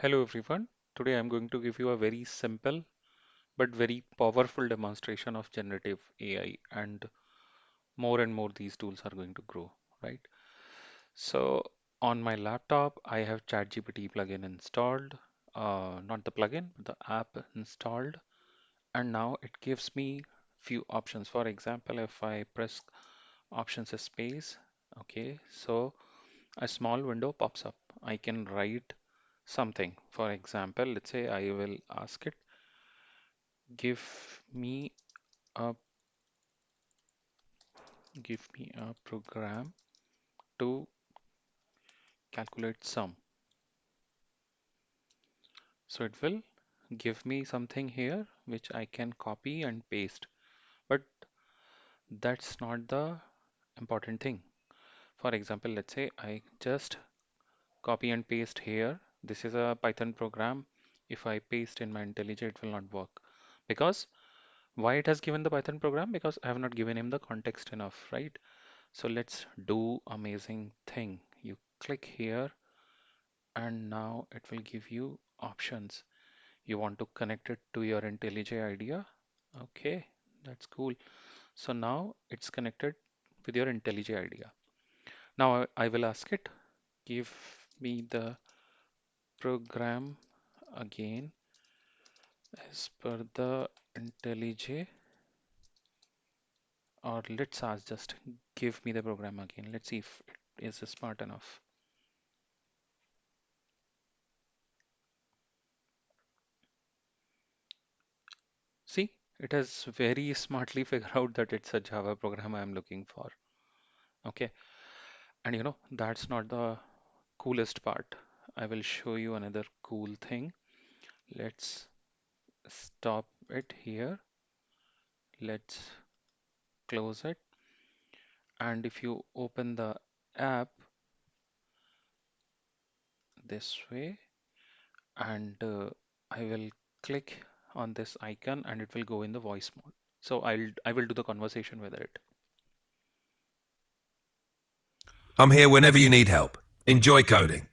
Hello everyone. Today I'm going to give you a very simple but very powerful demonstration of generative AI, and more these tools are going to grow, right? So on my laptop I have ChatGPT plugin installed, not the plugin, the app installed, and now it gives me few options. For example, if I press options space, okay, so a small window pops up. I can write something. For example, let's say I will ask it, give me a give me a program to calculate sum. So it will give me something here which I can copy and paste. But that's not the important thing. For example, let's say I just copy and paste here. This is a Python program. If I paste in my IntelliJ, it will not work. Because why it has given the Python program? Because I have not given him the context enough, right? So let's do amazing thing. You click here and now it will give you options. You want to connect it to your IntelliJ IDEA? Okay, that's cool. So now it's connected with your IntelliJ IDEA. Now I will ask it, give me the program again as per the IntelliJ, or let's ask just give me the program again. Let's see if it is smart enough. See, it has very smartly figured out that it's a Java program I'm looking for. Okay, and that's not the coolest part. I will show you another cool thing. Let's stop it here. Let's close it. And if you open the app this way, and I will click on this icon and it will go in the voice mode. So I will do the conversation with it. I'm here whenever you need help. Enjoy coding.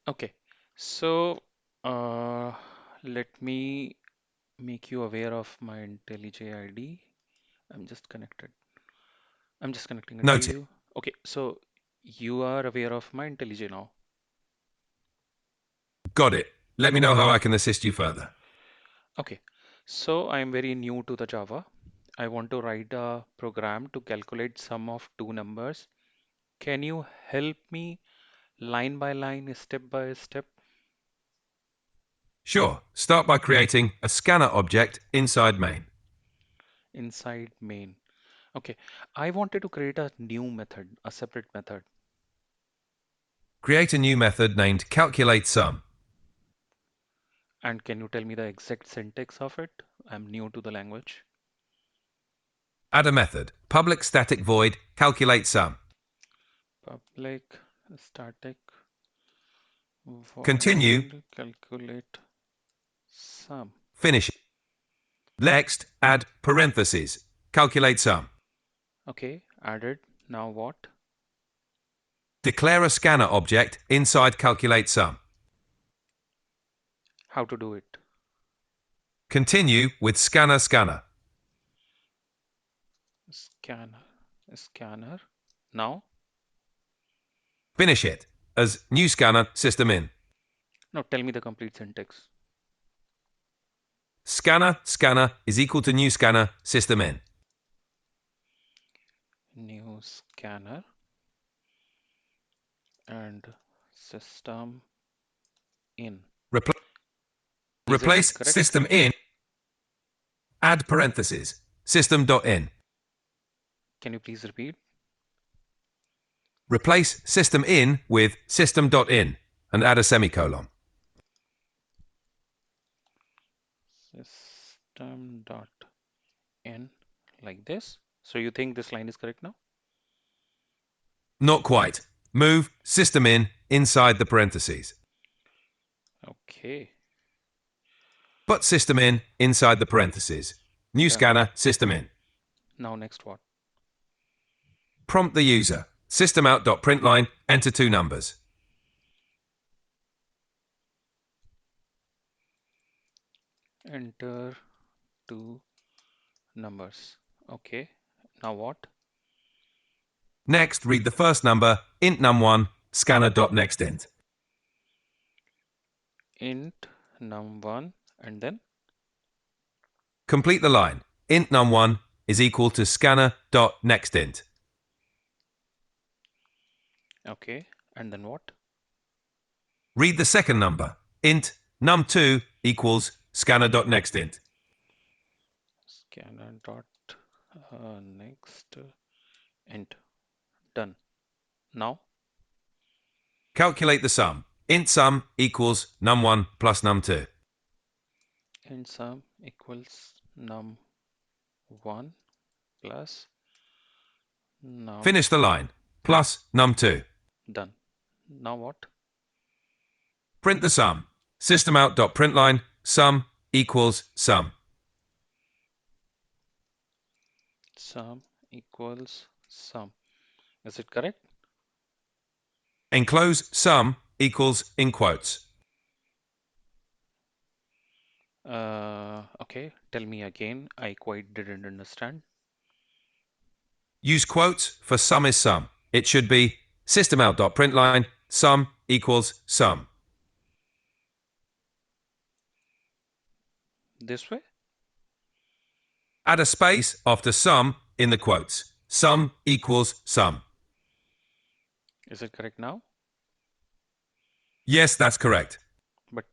Okay, so uh, let me make you aware of my IntelliJ ID. I'm just connected. I'm just connecting it to Noted. you. Okay, so you are aware of my IntelliJ now. Got it. Let me know how I can assist you further. Okay, so I'm very new to the Java. I want to write a program to calculate sum of two numbers. Can you help me line by line, step by step? Sure. Start by creating a scanner object inside main. Inside main. Okay, I wanted to create a new method, a separate method. Create a new method named calculateSum. And can you tell me the exact syntax of it? I'm new to the language. Add a method. Public static void calculateSum. Public static Continue. void calculate sum. Finish. Next, add parentheses. CalculateSum. Okay, added. Now what? Declare a scanner object inside calculateSum. How to do it? Continue with scanner. Scanner. Scanner. Now? Finish it as new scanner system in. Now tell me the complete syntax. Scanner is equal to new scanner system in. New scanner and system in. Repl- Is it replace correct? system in, add parentheses, system.in. Can you please repeat? Replace system in with system.in and add a semicolon. System dot in like this. So you think this line is correct now? Not quite. Move system in inside the parentheses. Okay, Put system in inside the parentheses. New done. scanner system in. Now next what? Prompt the user. Systemout.println, enter two numbers. Enter two numbers. Okay. Now what? Next, read the first number, int num1, scanner.nextInt. Int num1 and then Complete the line. Int num1 is equal to scanner.nextInt. okay. And then what? Read the second number. Int num2 equals scanner.nextInt. Scanner dot next int. Done. Now Calculate the sum. Int sum equals num1 plus num2. int sum equals num1 plus num. Finish the line. Plus num2. Done. Now what? Print the sum. Systemout.println sum equals sum. Sum equals sum. Is it correct? Enclose sum equals in quotes. Okay. Tell me again. I quite didn't understand. Use quotes for sum is sum. It should be systemout.println sum equals sum. This way? Add a space after sum in the quotes. Sum equals sum. Is it correct now? Yes, that's correct. But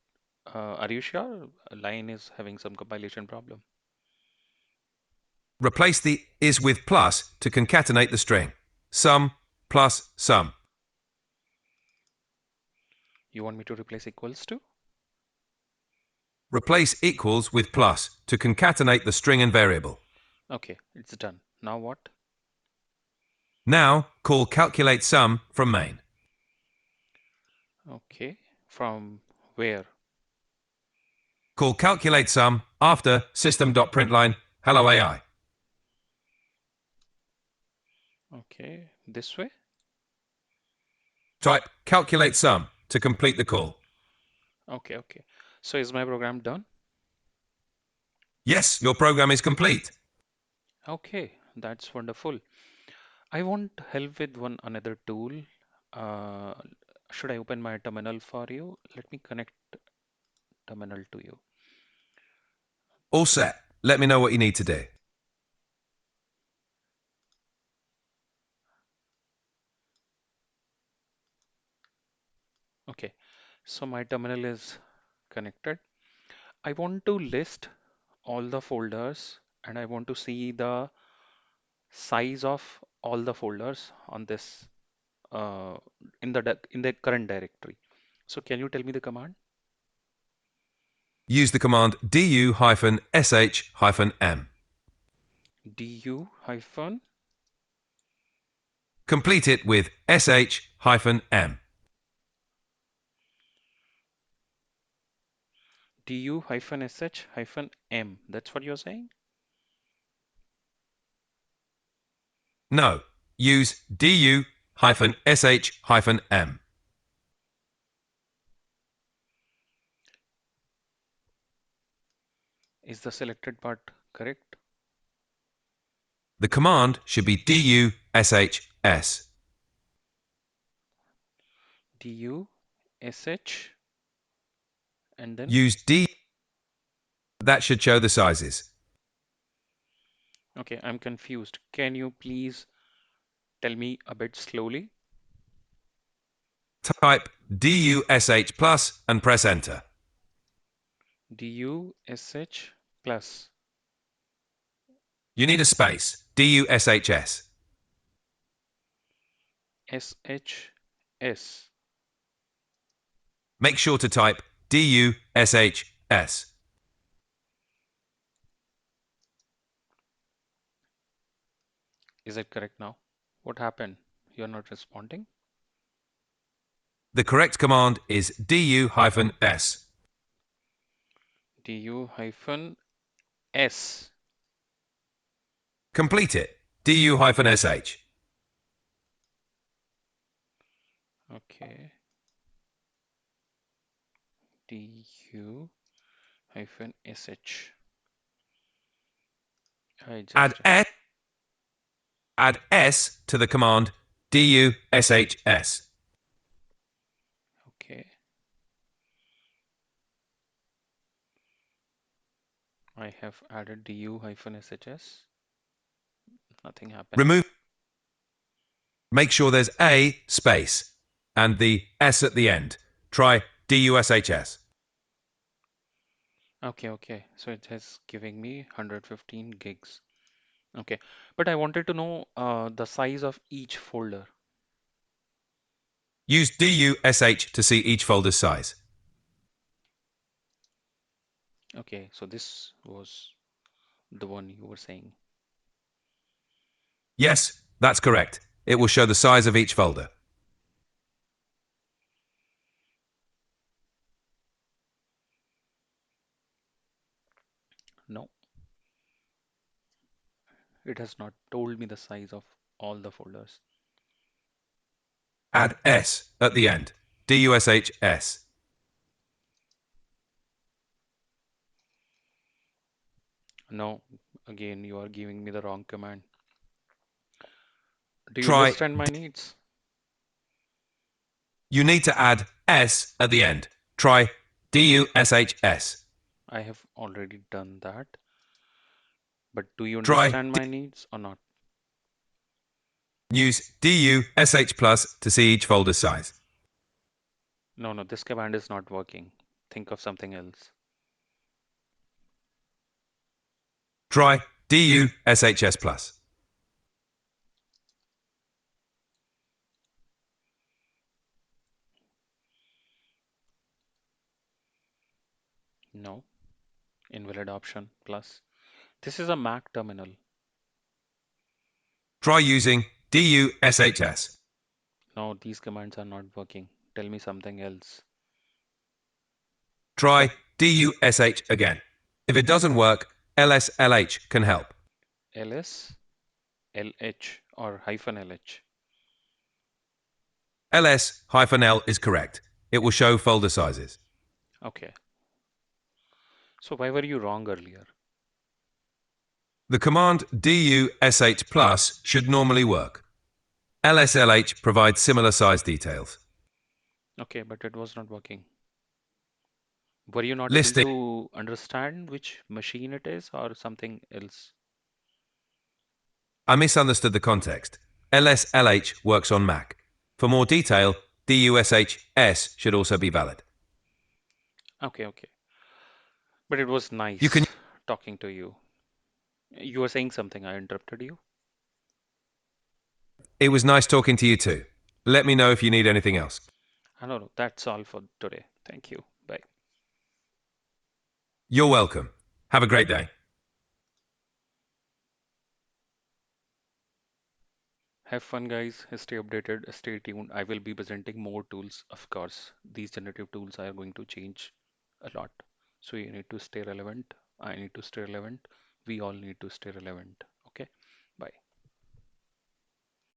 are you sure? A line is having some compilation problem. Replace the is with plus to concatenate the string. Sum plus sum. You want me to replace equals to? Replace equals with plus to concatenate the string and variable. Okay, it's done. Now what? Now call calculate sum from main. Okay, from where? Call calculate sum after system.println hello AI. Okay, this way? Type calculate sum to complete the call. Okay, okay. So is my program done? Yes, your program is complete. Okay, that's wonderful. I want help with one another tool. Uh, should I open my terminal for you? Let me connect terminal to you. All set. Let me know what you need to do. Okay, so my terminal is connected. I want to list all the folders and I want to see the size of all the folders on this uh, in the current directory. So can you tell me the command? Use the command du-sh-m. Du hyphen Complete it with sh-m. du hyphen sh hyphen m. That's what you're saying? No, use du-sh-m. Is the selected part correct? The command should be du-sh-s. Du sh and then Use d. That should show the sizes. okay, I'm confused. Can you please tell me a bit slowly? Type dush plus and press enter. Du sh plus You need a space. dushs. sh. Make sure to type dushs. Is it correct now? What happened? You're not responding? The correct command is du-s. Du hyphen s. Complete it. du-sh. Okay. Du hyphen sh. I Add just S, add S to the command dushs. okay. I have added du hyphen shs. Nothing happening. Remove, make sure there's a space and the S at the end. Try dushs. Okay, okay. So it is giving me 115 gigs. Okay, but I wanted to know the size of each folder. Use dush to see each folder's size. Okay, so this was the one you were saying. Yes, that's correct. It will show the size of each folder. No, it has not told me the size of all the folders. Add S at the end. dushs. No, again, you are giving me the wrong command. Do you Try, understand my needs? you need to add S at the end. Try dushs. I have already done that, but do you Try understand my needs or not? use dush plus to see each folder size. No, no, this command is not working. Think of something else. Try dushs plus. No, invalid option plus. This is a Mac terminal. Try using dushs. No, these commands are not working. Tell me something else. Try What? dush again. If it doesn't work, lslh can help. ls, lh, or hyphen lh? ls-l is correct. It will show folder sizes. Okay. So why were you wrong earlier? The command dush plus should normally work. lslh provides similar size details. Okay, but it was not working. Were you not able Listing. to understand which machine it is or something else? I misunderstood the context. lslh works on Mac. For more detail, dushs should also be valid. Okay, okay. But it was You can. nice talking to you. You were saying something, I interrupted you. It was nice talking to you too. Let me know if you need anything else. I don't know. That's all for today. Thank you. Bye. You're welcome. Have a great day. Have fun, guys. Stay updated. Stay tuned. I will be presenting more tools, of course. These generative tools are going to change a lot. So you need to stay relevant. I need to stay relevant. We all need to stay relevant.